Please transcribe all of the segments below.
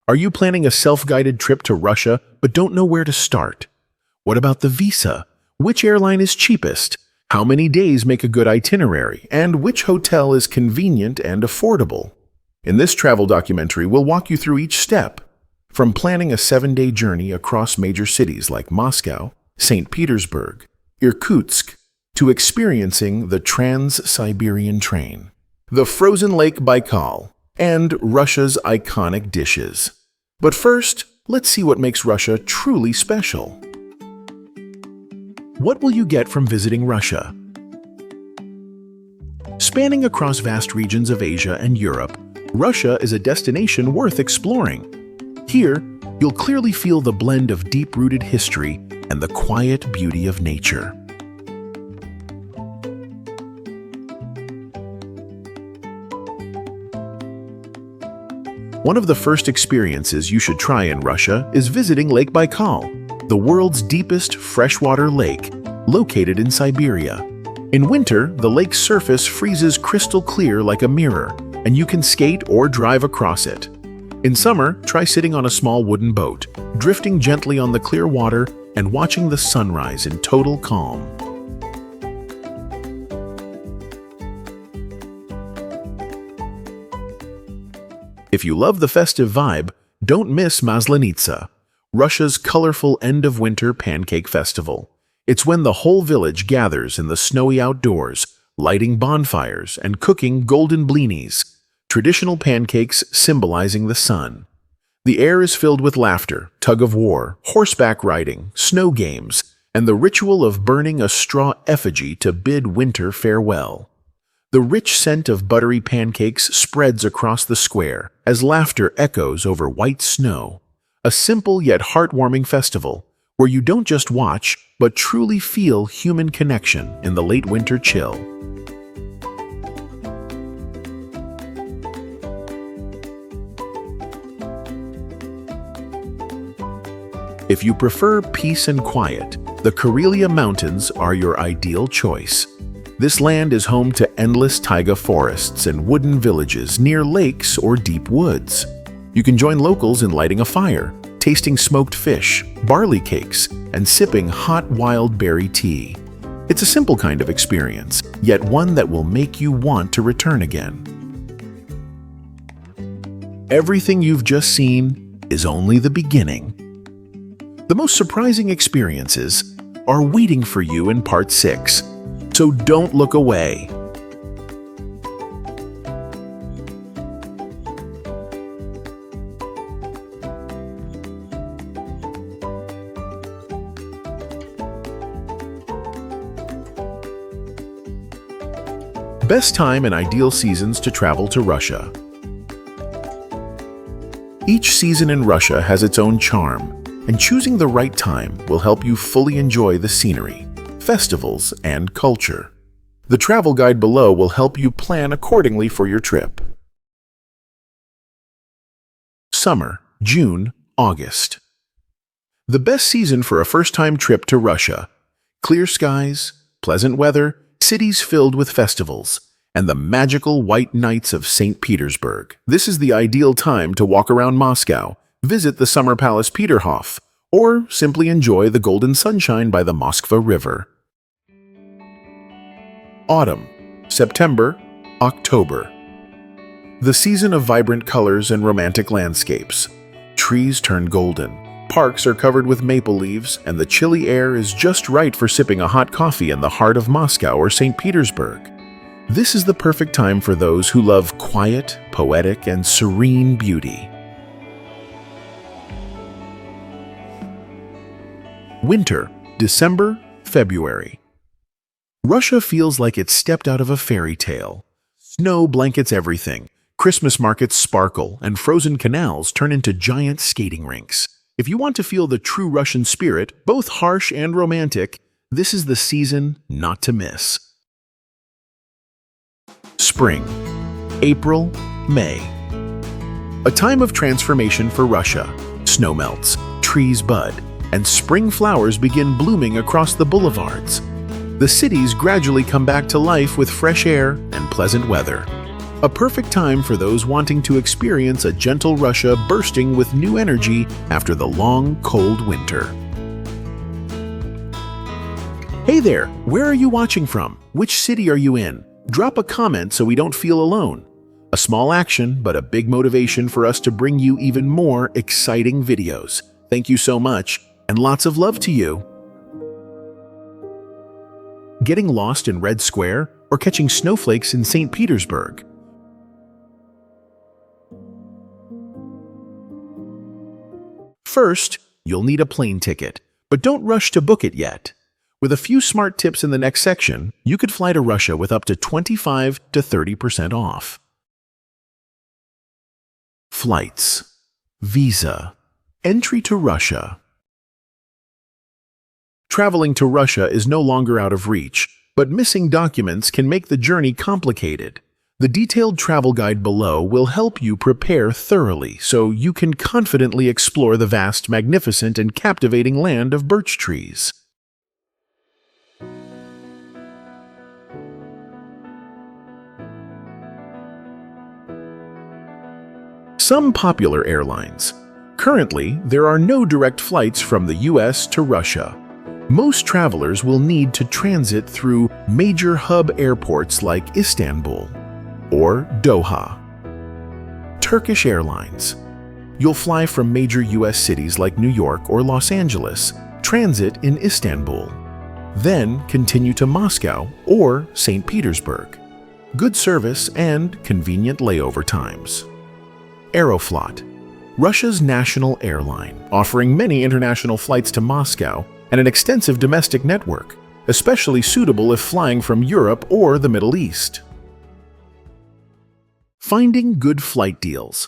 Are you planning a self-guided trip to Russia but don't know where to start? What about the visa? Which airline is cheapest? How many days make a good itinerary? And which hotel is convenient and affordable? In this travel documentary, we'll walk you through each step, from planning a 7-day journey across major cities like Moscow, St. Petersburg, Irkutsk, to experiencing the Trans-Siberian train, the frozen Lake Baikal, and Russia's iconic dishes. But first, let's see what makes Russia truly special. What will you get from visiting Russia? Spanning across vast regions of Asia and Europe, Russia is a destination worth exploring. Here, you'll clearly feel the blend of deep-rooted history and the quiet beauty of nature. One of the first experiences you should try in Russia is visiting Lake Baikal, the world's deepest freshwater lake, located in Siberia. In winter, the lake's surface freezes crystal clear like a mirror, and you can skate or drive across it. In summer, try sitting on a small wooden boat, drifting gently on the clear water and watching the sunrise in total calm. If you love the festive vibe, don't miss Maslenitsa, Russia's colorful end-of-winter pancake festival. It's when the whole village gathers in the snowy outdoors, lighting bonfires and cooking golden blinis, traditional pancakes symbolizing the sun. The air is filled with laughter, tug-of-war, horseback riding, snow games, and the ritual of burning a straw effigy to bid winter farewell. The rich scent of buttery pancakes spreads across the square as laughter echoes over white snow. A simple yet heartwarming festival where you don't just watch, but truly feel human connection in the late winter chill. If you prefer peace and quiet, the Karelia Mountains are your ideal choice. This land is home to endless taiga forests and wooden villages near lakes or deep woods. You can join locals in lighting a fire, tasting smoked fish, barley cakes, and sipping hot wild berry tea. It's a simple kind of experience, yet one that will make you want to return again. Everything you've just seen is only the beginning. The most surprising experiences are waiting for you in Part 6, so don't look away. Best time and ideal seasons to travel to Russia. Each season in Russia has its own charm, and choosing the right time will help you fully enjoy the scenery, festivals, and culture. The travel guide below will help you plan accordingly for your trip. Summer, June, August. The best season for a first-time trip to Russia. Clear skies, pleasant weather, cities filled with festivals, and the magical white nights of St. Petersburg. This is the ideal time to walk around Moscow, visit the Summer Palace Peterhof, or simply enjoy the golden sunshine by the Moskva River. Autumn, September, October. The season of vibrant colors and romantic landscapes. Trees turn golden, parks are covered with maple leaves, and the chilly air is just right for sipping a hot coffee in the heart of Moscow or St. Petersburg. This is the perfect time for those who love quiet, poetic, and serene beauty. Winter, December, February. Russia feels like it stepped out of a fairy tale. Snow blankets everything, Christmas markets sparkle, and frozen canals turn into giant skating rinks. If you want to feel the true Russian spirit, both harsh and romantic, this is the season not to miss. Spring, April, May. A time of transformation for Russia. Snow melts, trees bud, and spring flowers begin blooming across the boulevards. The cities gradually come back to life with fresh air and pleasant weather. A perfect time for those wanting to experience a gentle Russia bursting with new energy after the long, cold winter. Hey there, where are you watching from? Which city are you in? Drop a comment so we don't feel alone. A small action, but a big motivation for us to bring you even more exciting videos. Thank you so much, and lots of love to you. Getting lost in Red Square or catching snowflakes in St. Petersburg? First, you'll need a plane ticket, but don't rush to book it yet. With a few smart tips in the next section, you could fly to Russia with up to 25 to 30% off. Flights, visa, entry to Russia. Traveling to Russia is no longer out of reach, but missing documents can make the journey complicated. The detailed travel guide below will help you prepare thoroughly so you can confidently explore the vast, magnificent, and captivating land of birch trees. Some popular airlines. Currently, there are no direct flights from the US to Russia. Most travelers will need to transit through major hub airports like Istanbul or Doha. Turkish Airlines. You'll fly from major US cities like New York or Los Angeles, transit in Istanbul, then continue to Moscow or St. Petersburg. Good service and convenient layover times. Aeroflot, Russia's national airline, offering many international flights to Moscow and an extensive domestic network, especially suitable if flying from Europe or the Middle East. Finding good flight deals.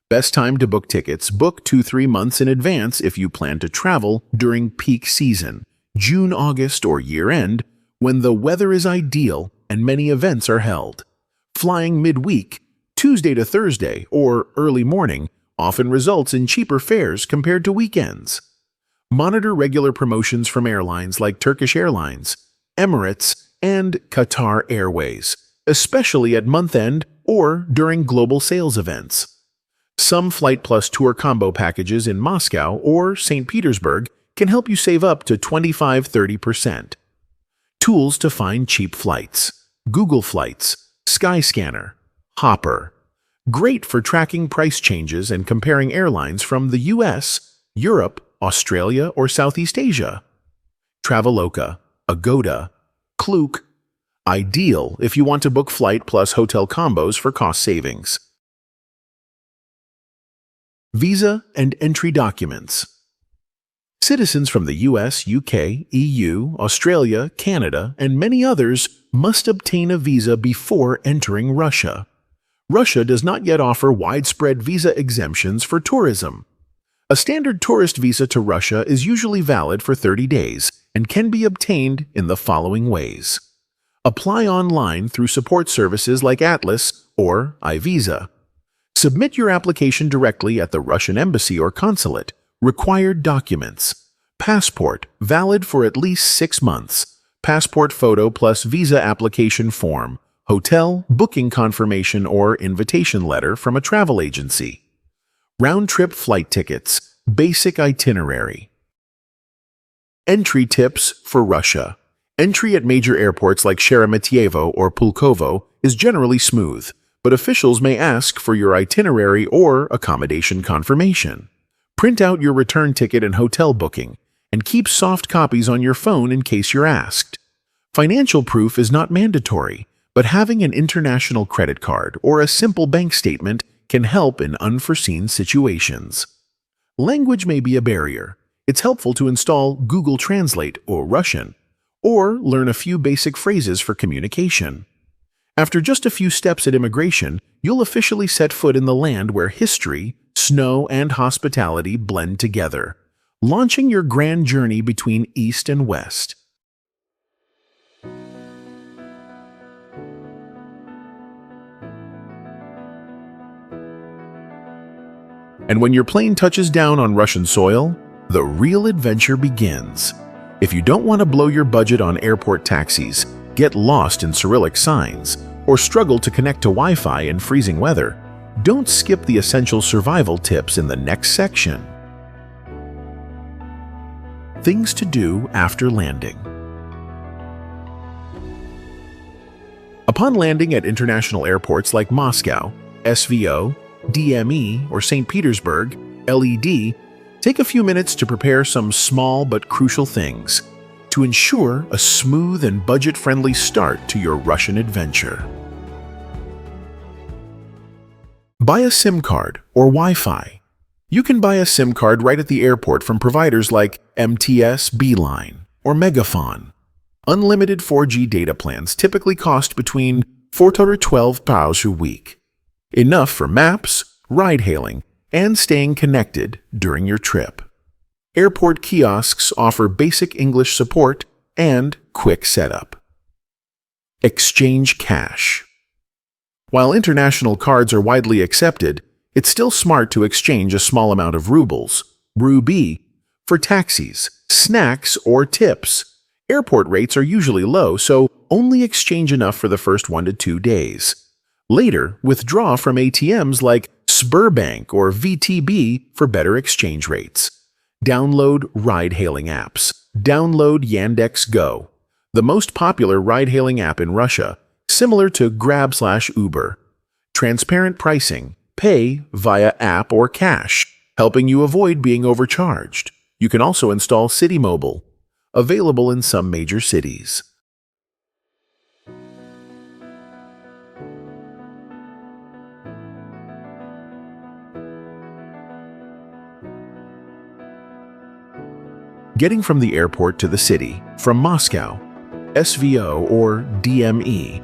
Best time to book tickets, book 2-3 months in advance if you plan to travel during peak season, June, August, or year-end, when the weather is ideal and many events are held. Flying midweek, Tuesday to Thursday, or early morning, often results in cheaper fares compared to weekends. Monitor regular promotions from airlines like Turkish Airlines, Emirates, and Qatar Airways, especially at month-end or during global sales events. Some Flight Plus tour combo packages in Moscow or St. Petersburg can help you save up to 25–30%. Tools to find cheap flights. Google Flights, Skyscanner, Hopper. Great for tracking price changes and comparing airlines from the US, Europe, Australia, or Southeast Asia. Traveloka, Agoda, Klook. Ideal if you want to book flight plus hotel combos for cost savings. Visa and entry documents. Citizens from the US, UK, EU, Australia, Canada, and many others must obtain a visa before entering Russia. Russia does not yet offer widespread visa exemptions for tourism. A standard tourist visa to Russia is usually valid for 30 days and can be obtained in the following ways. Apply online through support services like Atlas or iVisa. Submit your application directly at the Russian embassy or consulate. Required documents. Passport, valid for at least 6 months. Passport photo plus visa application form. Hotel, booking confirmation or invitation letter from a travel agency. Round-trip flight tickets. Basic itinerary. Entry tips for Russia. Entry at major airports like Sheremetyevo or Pulkovo is generally smooth, but officials may ask for your itinerary or accommodation confirmation. Print out your return ticket and hotel booking, and keep soft copies on your phone in case you're asked. Financial proof is not mandatory, but having an international credit card or a simple bank statement can help in unforeseen situations. Language may be a barrier. It's helpful to install Google Translate or Russian, or learn a few basic phrases for communication. After just a few steps at immigration, you'll officially set foot in the land where history, snow, and hospitality blend together, launching your grand journey between East and West. And when your plane touches down on Russian soil, the real adventure begins. If you don't want to blow your budget on airport taxis, get lost in Cyrillic signs, or struggle to connect to Wi-Fi in freezing weather, don't skip the essential survival tips in the next section. Things to do after landing. Upon landing at international airports like Moscow, SVO, DME, or St. Petersburg, LED, take a few minutes to prepare some small but crucial things to ensure a smooth and budget-friendly start to your Russian adventure. Buy a SIM card or Wi-Fi. You can buy a SIM card right at the airport from providers like MTS, Beeline, or Megafon. Unlimited 4G data plans typically cost between 4 to 12 pounds a week. Enough for maps, ride-hailing, and staying connected during your trip. Airport kiosks offer basic English support and quick setup. Exchange cash. While international cards are widely accepted, it's still smart to exchange a small amount of rubles, ruby, for taxis, snacks, or tips. Airport rates are usually low, so only exchange enough for the first 1 to 2 days. Later, withdraw from ATMs like Sberbank or VTB for better exchange rates. Download ride-hailing apps. Download Yandex Go, the most popular ride-hailing app in Russia, similar to Grab/Uber. Transparent pricing. Pay via app or cash, helping you avoid being overcharged. You can also install City Mobile, available in some major cities. Getting from the airport to the city, from Moscow, SVO or DME,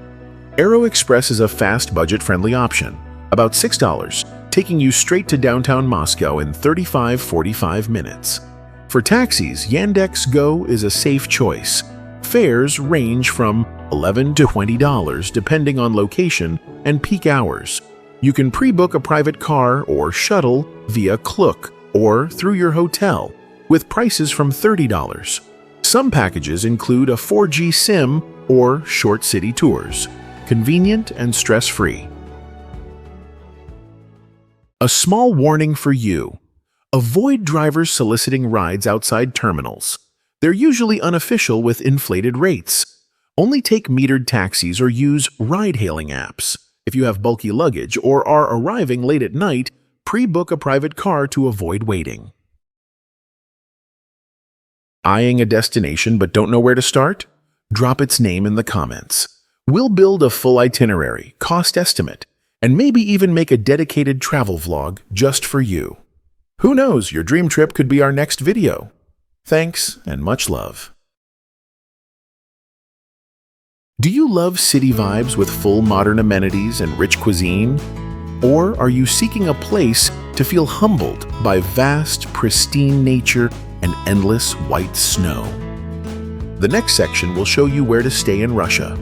Aero Express is a fast, budget-friendly option, about $6, taking you straight to downtown Moscow in 35–45 minutes. For taxis, Yandex Go is a safe choice. Fares range from $11 to $20 depending on location and peak hours. You can pre-book a private car or shuttle via Klook or through your hotel, with prices from $30. Some packages include a 4G SIM or short city tours, convenient and stress-free. A small warning for you. Avoid drivers soliciting rides outside terminals. They're usually unofficial with inflated rates. Only take metered taxis or use ride-hailing apps. If you have bulky luggage or are arriving late at night, pre-book a private car to avoid waiting. Eyeing a destination but don't know where to start? Drop its name in the comments. We'll build a full itinerary, cost estimate, and maybe even make a dedicated travel vlog just for you. Who knows, your dream trip could be our next video. Thanks and much love. Do you love city vibes with full modern amenities and rich cuisine? Or are you seeking a place to feel humbled by vast, pristine nature and endless white snow? The next section will show you where to stay in Russia,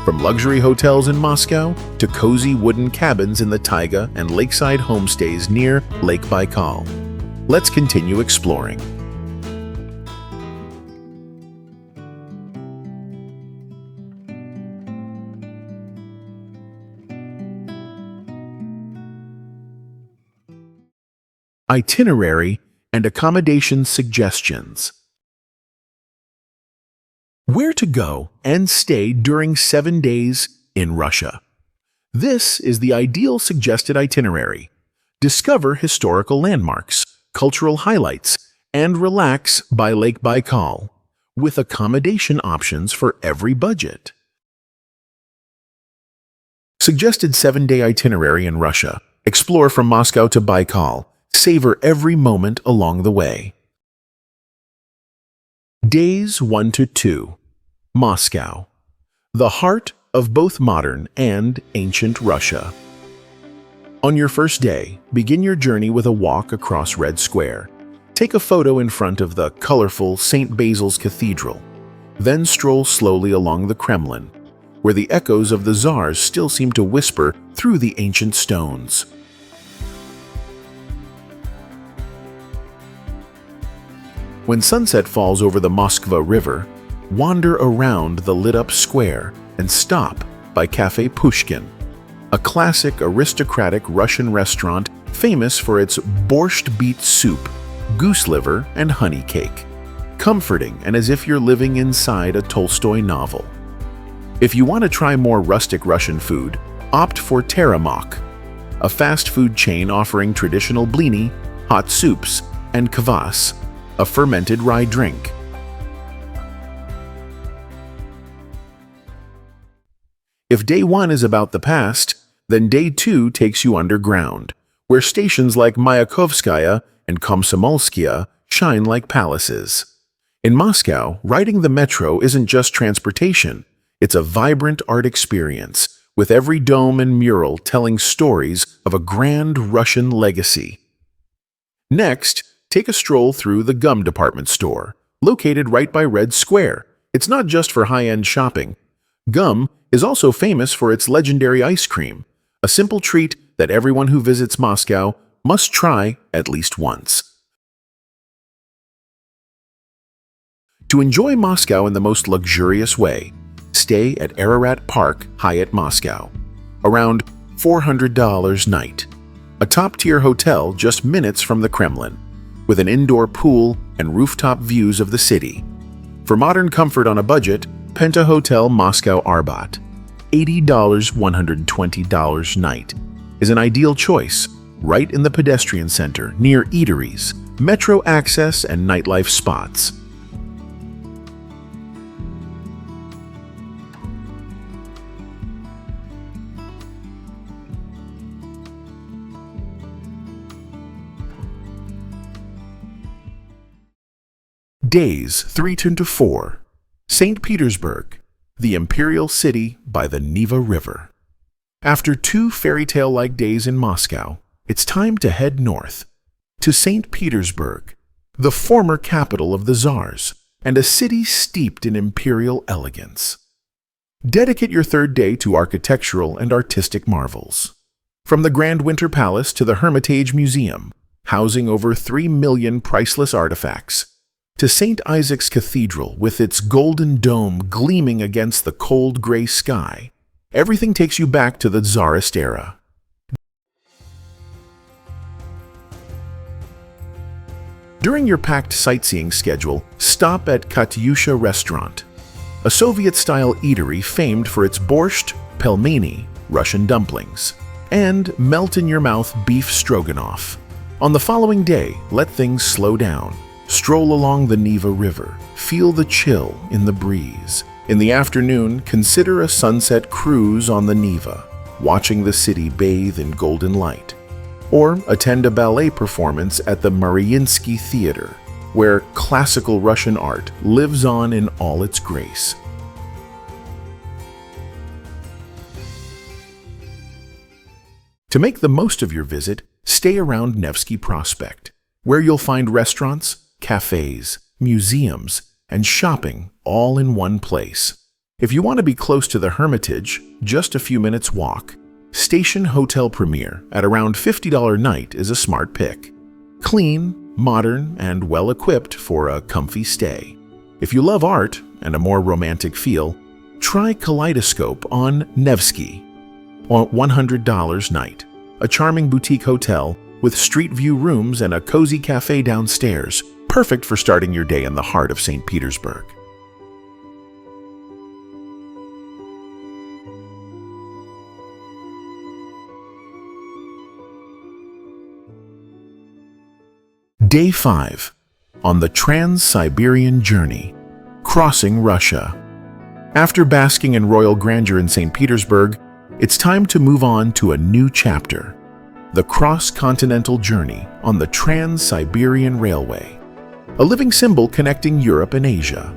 from luxury hotels in Moscow to cozy wooden cabins in the taiga and lakeside homestays near Lake Baikal. Let's continue exploring. Itinerary and accommodation suggestions. Where to go and stay during 7 days in Russia. This is the ideal suggested itinerary. Discover historical landmarks, cultural highlights, and relax by Lake Baikal, with accommodation options for every budget. Suggested 7-day itinerary in Russia. Explore from Moscow to Baikal. Savor every moment along the way. Days 1 to 2. Moscow, the heart of both modern and ancient Russia. On your first day, begin your journey with a walk across Red Square. Take a photo in front of the colorful St. Basil's Cathedral. Then stroll slowly along the Kremlin, where the echoes of the Tsars still seem to whisper through the ancient stones. When sunset falls over the Moskva River, wander around the lit-up square and stop by Cafe Pushkin, a classic aristocratic Russian restaurant famous for its borscht beet soup, goose liver, and honey cake. Comforting and as if you're living inside a Tolstoy novel. If you want to try more rustic Russian food, opt for Teremok, a fast food chain offering traditional blini, hot soups, and kvass, a fermented rye drink. If day 1 is about the past, then day 2 takes you underground, where stations like Mayakovskaya and Komsomolskaya shine like palaces. In Moscow, riding the metro isn't just transportation, it's a vibrant art experience, with every dome and mural telling stories of a grand Russian legacy. Next, take a stroll through the gum department store, located right by Red Square. It's not just for high-end shopping. Gum is also famous for its legendary ice cream, a simple treat that everyone who visits Moscow must try at least once. To enjoy Moscow in the most luxurious way, stay at Ararat Park Hyatt Moscow, around $400 night, a top-tier hotel just minutes from the Kremlin, with an indoor pool and rooftop views of the city. For modern comfort on a budget, Penta Hotel Moscow Arbat, $80 $120 night, is an ideal choice, right in the pedestrian center near eateries, metro access, and nightlife spots. Days 3 to 4. St. Petersburg, the imperial city by the Neva River. After 2 fairy tale-like days in Moscow, it's time to head north to St. Petersburg, the former capital of the Tsars, and a city steeped in imperial elegance. Dedicate your 3rd day to architectural and artistic marvels. From the Grand Winter Palace to the Hermitage Museum, housing over 3 million priceless artifacts, to St. Isaac's Cathedral with its golden dome gleaming against the cold gray sky, everything takes you back to the Tsarist era. During your packed sightseeing schedule, stop at Katyusha Restaurant, a Soviet-style eatery famed for its borscht, pelmeni, Russian dumplings, and melt-in-your-mouth beef stroganoff. On the following day, let things slow down. Stroll along the Neva River, feel the chill in the breeze. In the afternoon, consider a sunset cruise on the Neva, watching the city bathe in golden light. Or attend a ballet performance at the Mariinsky Theater, where classical Russian art lives on in all its grace. To make the most of your visit, stay around Nevsky Prospect, where you'll find restaurants, cafes, museums, and shopping all in one place. If you want to be close to the Hermitage, just a few minutes walk, Station Hotel Premier at around $50 night is a smart pick. Clean, modern, and well-equipped for a comfy stay. If you love art and a more romantic feel, try Kaleidoscope on Nevsky, or $100 night, a charming boutique hotel with street view rooms and a cozy cafe downstairs, perfect for starting your day in the heart of St. Petersburg. Day 5. On the Trans-Siberian journey, crossing Russia. After basking in royal grandeur in St. Petersburg, it's time to move on to a new chapter, the cross-continental journey on the Trans-Siberian Railway, a living symbol connecting Europe and Asia.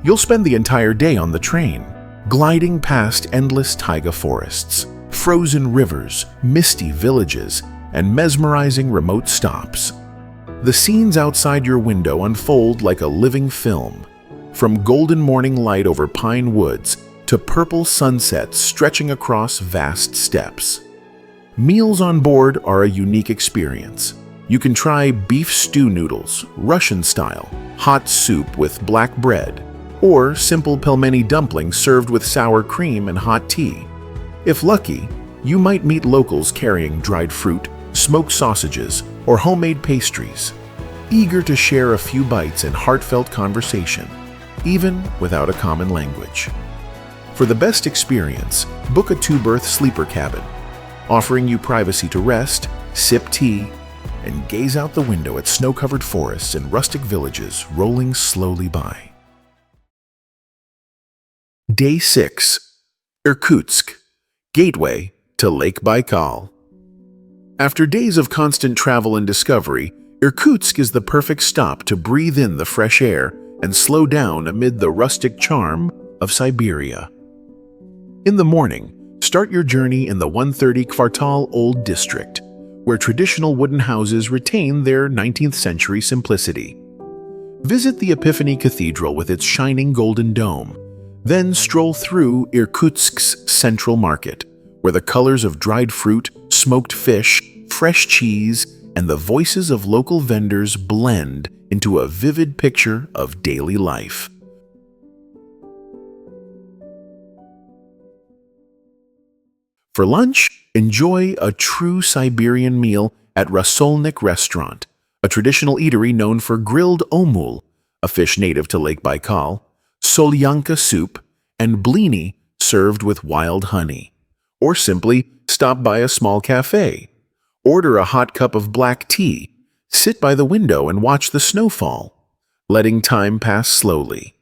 You'll spend the entire day on the train, gliding past endless taiga forests, frozen rivers, misty villages, and mesmerizing remote stops. The scenes outside your window unfold like a living film, from golden morning light over pine woods to purple sunsets stretching across vast steppes. Meals on board are a unique experience. You can try beef stew noodles, Russian style, hot soup with black bread, or simple pelmeni dumplings served with sour cream and hot tea. If lucky, you might meet locals carrying dried fruit, smoked sausages, or homemade pastries, eager to share a few bites and heartfelt conversation, even without a common language. For the best experience, book a 2-berth sleeper cabin, offering you privacy to rest, sip tea, and gaze out the window at snow-covered forests and rustic villages rolling slowly by. Day 6. Irkutsk, gateway to Lake Baikal. After days of constant travel and discovery, Irkutsk is the perfect stop to breathe in the fresh air and slow down amid the rustic charm of Siberia. In the morning, start your journey in the 130 Kvartal Old District, where traditional wooden houses retain their 19th century simplicity. Visit the Epiphany Cathedral with its shining golden dome, then stroll through Irkutsk's central market, where the colors of dried fruit, smoked fish, fresh cheese, and the voices of local vendors blend into a vivid picture of daily life. For lunch, enjoy a true Siberian meal at Rasolnik Restaurant, a traditional eatery known for grilled omul, a fish native to Lake Baikal, solyanka soup, and blini served with wild honey. Or simply stop by a small cafe. Order a hot cup of black tea, sit by the window and watch the snowfall, letting time pass slowly.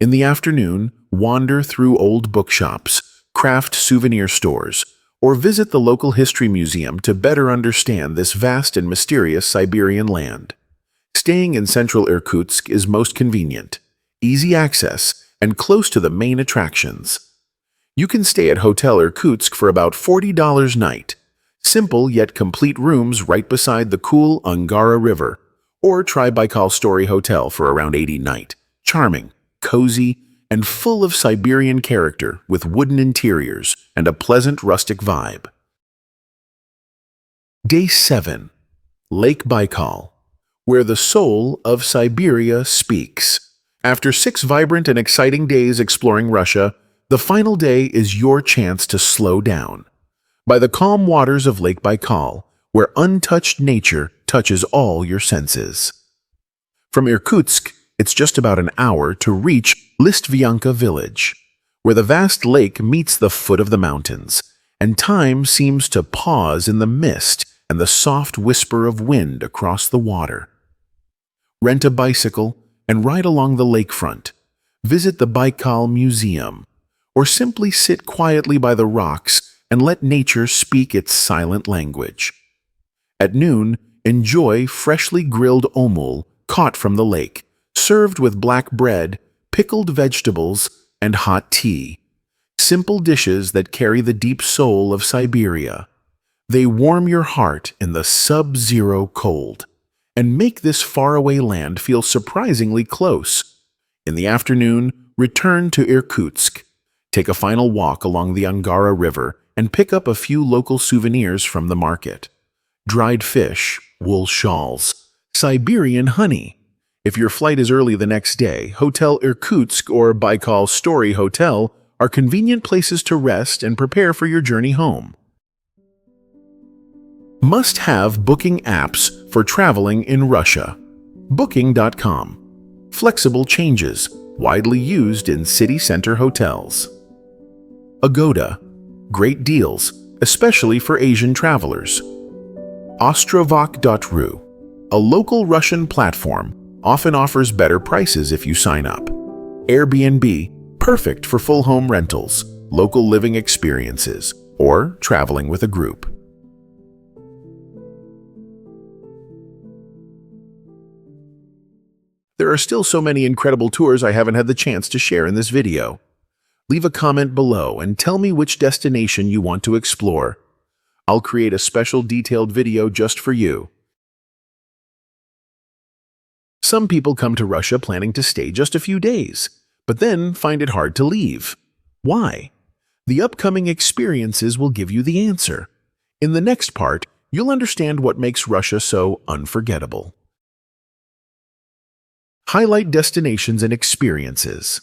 In the afternoon, wander through old bookshops, craft souvenir stores, or visit the local history museum to better understand this vast and mysterious Siberian land. Staying in central Irkutsk is most convenient, easy access, and close to the main attractions. You can stay at Hotel Irkutsk for about $40 night, simple yet complete rooms right beside the cool Angara River, or try Baikal Story Hotel for around $80 night, charming, cozy, and full of Siberian character with wooden interiors and a pleasant rustic vibe. Day 7. Lake Baikal, where the soul of Siberia speaks. After 6 vibrant and exciting days exploring Russia, the final day is your chance to slow down. By the calm waters of Lake Baikal, where untouched nature touches all your senses. From Irkutsk, it's just about an hour to reach Listvyanka village, where the vast lake meets the foot of the mountains, and time seems to pause in the mist and the soft whisper of wind across the water. Rent a bicycle and ride along the lakefront, visit the Baikal Museum, or simply sit quietly by the rocks and let nature speak its silent language. At noon, enjoy freshly grilled omul caught from the lake, served with black bread, pickled vegetables, and hot tea. Simple dishes that carry the deep soul of Siberia. They warm your heart in the sub-zero cold and make this faraway land feel surprisingly close. In the afternoon, return to Irkutsk. Take a final walk along the Angara River and pick up a few local souvenirs from the market. Dried fish, wool shawls, Siberian honey. If your flight is early the next day, Hotel Irkutsk or Baikal Story Hotel are convenient places to rest and prepare for your journey home. Must-have booking apps for traveling in Russia. Booking.com. Flexible changes, widely used in city center hotels. Agoda. Great deals, especially for Asian travelers. Ostrovok.ru. A local Russian platform, often offers better prices if you sign up. Airbnb, perfect for full home rentals, local living experiences, or traveling with a group. There are still so many incredible tours I haven't had the chance to share in this video. Leave a comment below and tell me which destination you want to explore. I'll create a special detailed video just for you. Some people come to Russia planning to stay just a few days, but then find it hard to leave. Why? The upcoming experiences will give you the answer. In the next part, you'll understand what makes Russia so unforgettable. Highlight destinations and experiences.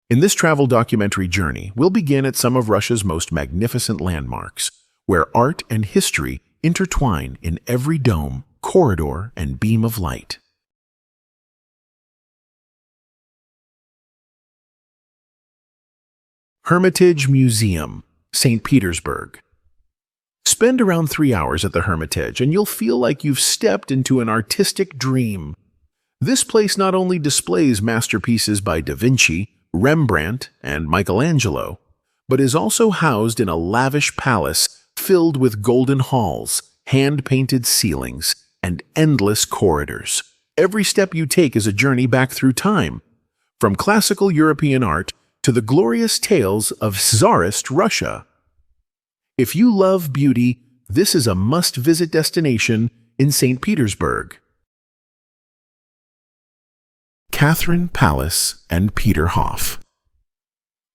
In this travel documentary journey, we'll begin at some of Russia's most magnificent landmarks, where art and history intertwine in every dome, corridor, and beam of light. Hermitage Museum, St. Petersburg. Spend around 3 hours at the Hermitage and you'll feel like you've stepped into an artistic dream. This place not only displays masterpieces by Da Vinci, Rembrandt, and Michelangelo, but is also housed in a lavish palace filled with golden halls, hand-painted ceilings, and endless corridors. Every step you take is a journey back through time, from classical European art to the glorious tales of Tsarist Russia. If you love beauty, this is a must-visit destination in St. Petersburg. Catherine Palace and Peterhof.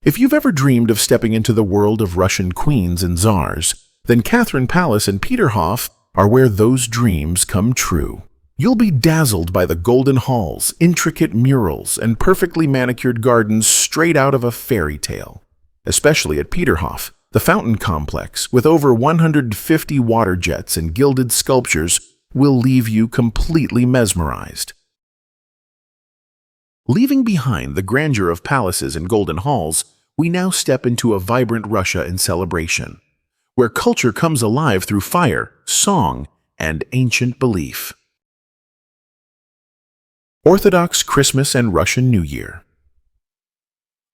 If you've ever dreamed of stepping into the world of Russian queens and czars, then Catherine Palace and Peterhof are where those dreams come true. You'll be dazzled by the golden halls, intricate murals, and perfectly manicured gardens straight out of a fairy tale. Especially at Peterhof, the fountain complex, with over 150 water jets and gilded sculptures, will leave you completely mesmerized. Leaving behind the grandeur of palaces and golden halls, we now step into a vibrant Russia in celebration, where culture comes alive through fire, song, and ancient belief. Orthodox Christmas and Russian New Year.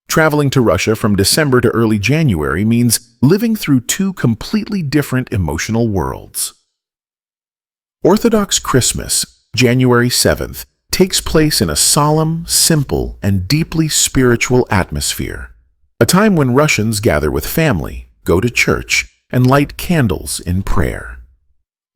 Traveling to Russia from December to early January means living through two completely different emotional worlds. Orthodox Christmas, January 7th, takes place in a solemn, simple, and deeply spiritual atmosphere. A time when Russians gather with family, go to church, and light candles in prayer.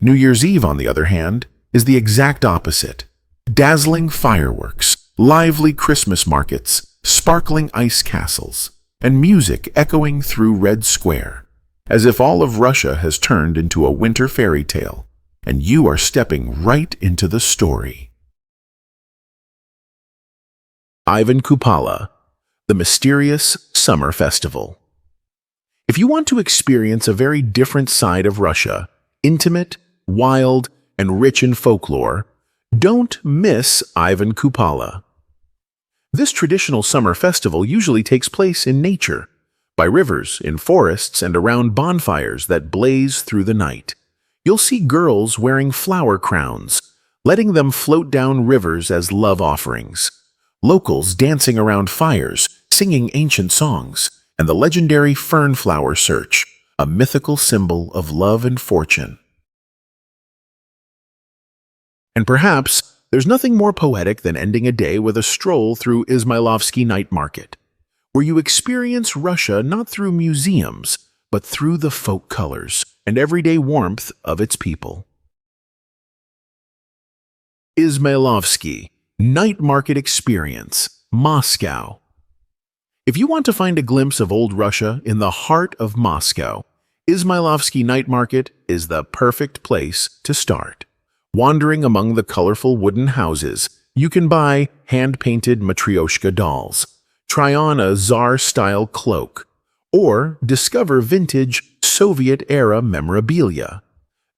New Year's Eve, on the other hand, is the exact opposite. Dazzling fireworks, lively Christmas markets, sparkling ice castles, and music echoing through Red Square, as if all of Russia has turned into a winter fairy tale, and you are stepping right into the story. Ivan Kupala, the mysterious summer festival. If you want to experience a very different side of Russia, intimate, wild, and rich in folklore, don't miss Ivan Kupala. This traditional summer festival usually takes place in nature, by rivers, in forests, and around bonfires that blaze through the night. You'll see girls wearing flower crowns, letting them float down rivers as love offerings, locals dancing around fires, singing ancient songs, and the legendary fern flower search, a mythical symbol of love and fortune. And perhaps there's nothing more poetic than ending a day with a stroll through Izmailovsky Night Market, where you experience Russia not through museums, but through the folk colors and everyday warmth of its people. Izmailovsky Night Market Experience, Moscow. If you want to find a glimpse of old Russia in the heart of Moscow, Izmailovsky Night Market is the perfect place to start. Wandering among the colorful wooden houses, you can buy hand-painted Matryoshka dolls, try on a Tsar-style cloak, or discover vintage Soviet-era memorabilia.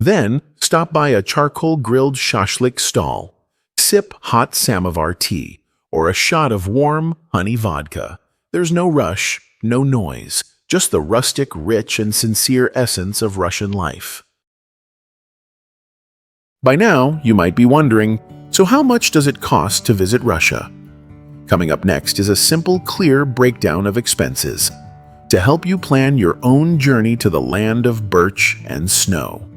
Then, stop by a charcoal-grilled shashlik stall, sip hot samovar tea, or a shot of warm honey vodka. There's no rush, no noise, just the rustic, rich, and sincere essence of Russian life. By now, you might be wondering, so how much does it cost to visit Russia? Coming up next is a simple, clear breakdown of expenses to help you plan your own journey to the land of birch and snow.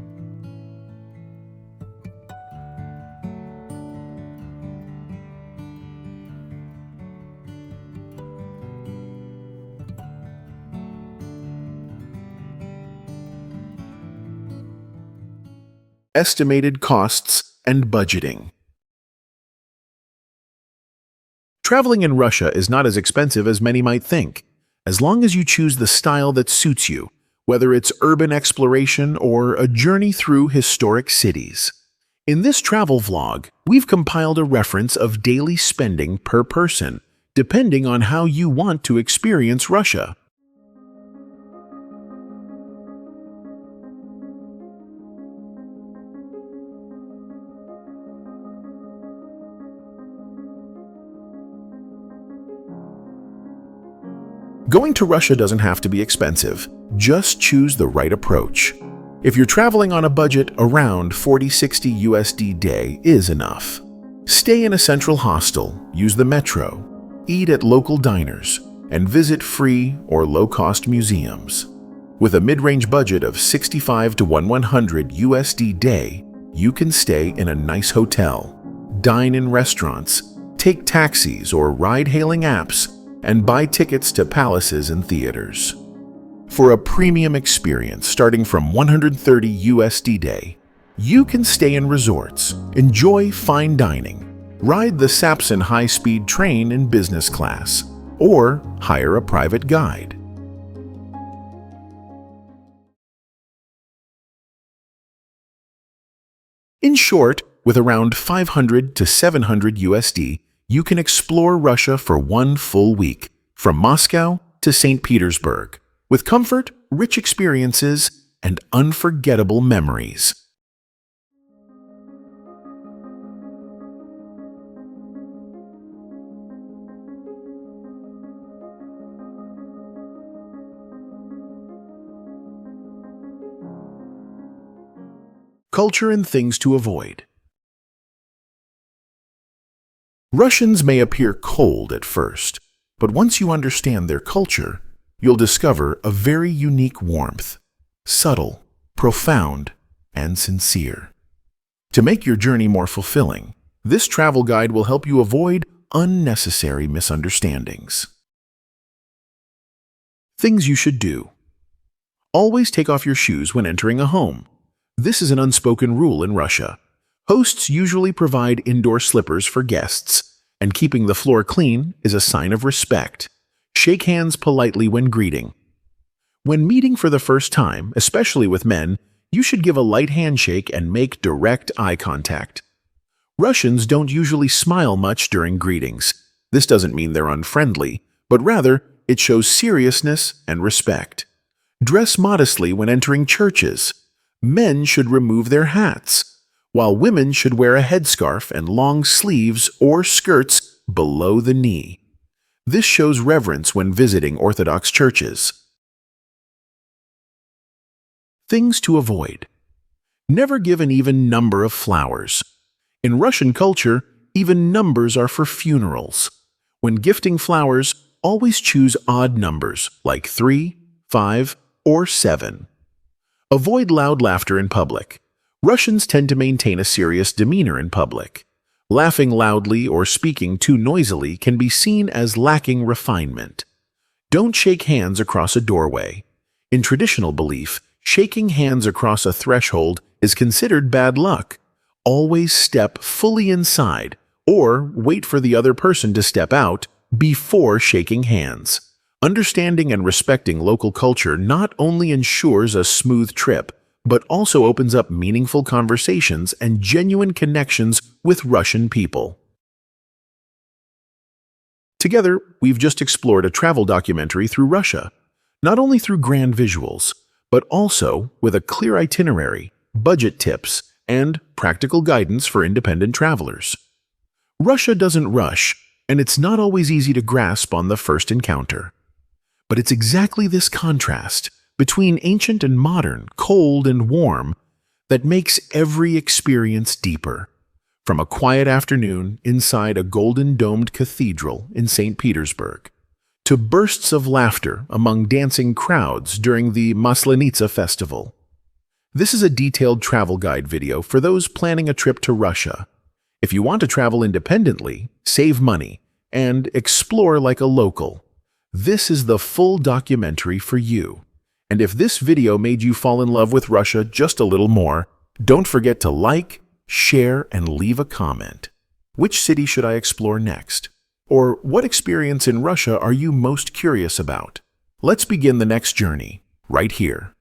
Estimated costs and budgeting. Traveling in Russia is not as expensive as many might think, as long as you choose the style that suits you, whether it's urban exploration or a journey through historic cities. In this travel vlog, we've compiled a reference of daily spending per person, depending on how you want to experience Russia. Going to Russia doesn't have to be expensive. Just choose the right approach. If you're traveling on a budget, around 40-60 USD day is enough. Stay in a central hostel, use the metro, eat at local diners, and visit free or low-cost museums. With a mid-range budget of 65 to 100 USD day, you can stay in a nice hotel, dine in restaurants, take taxis or ride-hailing apps, and buy tickets to palaces and theaters. For a premium experience starting from 130 USD day, you can stay in resorts, enjoy fine dining, ride the Sapsan high-speed train in business class, or hire a private guide. In short, with around 500 to 700 USD, you can explore Russia for one full week, from Moscow to St. Petersburg, with comfort, rich experiences, and unforgettable memories. Culture and things to avoid. Russians may appear cold at first, but once you understand their culture, you'll discover a very unique warmth, subtle, profound, and sincere. To make your journey more fulfilling, this travel guide will help you avoid unnecessary misunderstandings. Things you should do. Always take off your shoes when entering a home. This is an unspoken rule in Russia. Hosts usually provide indoor slippers for guests, and keeping the floor clean is a sign of respect. Shake hands politely when greeting. When meeting for the first time, especially with men, you should give a light handshake and make direct eye contact. Russians don't usually smile much during greetings. This doesn't mean they're unfriendly, but rather it shows seriousness and respect. Dress modestly when entering churches. Men should remove their hats, while women should wear a headscarf and long sleeves or skirts below the knee. This shows reverence when visiting Orthodox churches. Things to avoid. Never give an even number of flowers. In Russian culture, even numbers are for funerals. When gifting flowers, always choose odd numbers like 3, 5, or 7. Avoid loud laughter in public. Russians tend to maintain a serious demeanor in public. Laughing loudly or speaking too noisily can be seen as lacking refinement. Don't shake hands across a doorway. In traditional belief, shaking hands across a threshold is considered bad luck. Always step fully inside or wait for the other person to step out before shaking hands. Understanding and respecting local culture not only ensures a smooth trip, but also opens up meaningful conversations and genuine connections with Russian people. Together, we've just explored a travel documentary through Russia, not only through grand visuals, but also with a clear itinerary, budget tips, and practical guidance for independent travelers. Russia doesn't rush, and it's not always easy to grasp on the first encounter. But it's exactly this contrast between ancient and modern, cold and warm, that makes every experience deeper. From a quiet afternoon inside a golden-domed cathedral in St. Petersburg, to bursts of laughter among dancing crowds during the Maslenitsa festival. This is a detailed travel guide video for those planning a trip to Russia. If you want to travel independently, save money, and explore like a local, this is the full documentary for you. And if this video made you fall in love with Russia just a little more, don't forget to like, share, and leave a comment. Which city should I explore next? Or what experience in Russia are you most curious about? Let's begin the next journey, right here.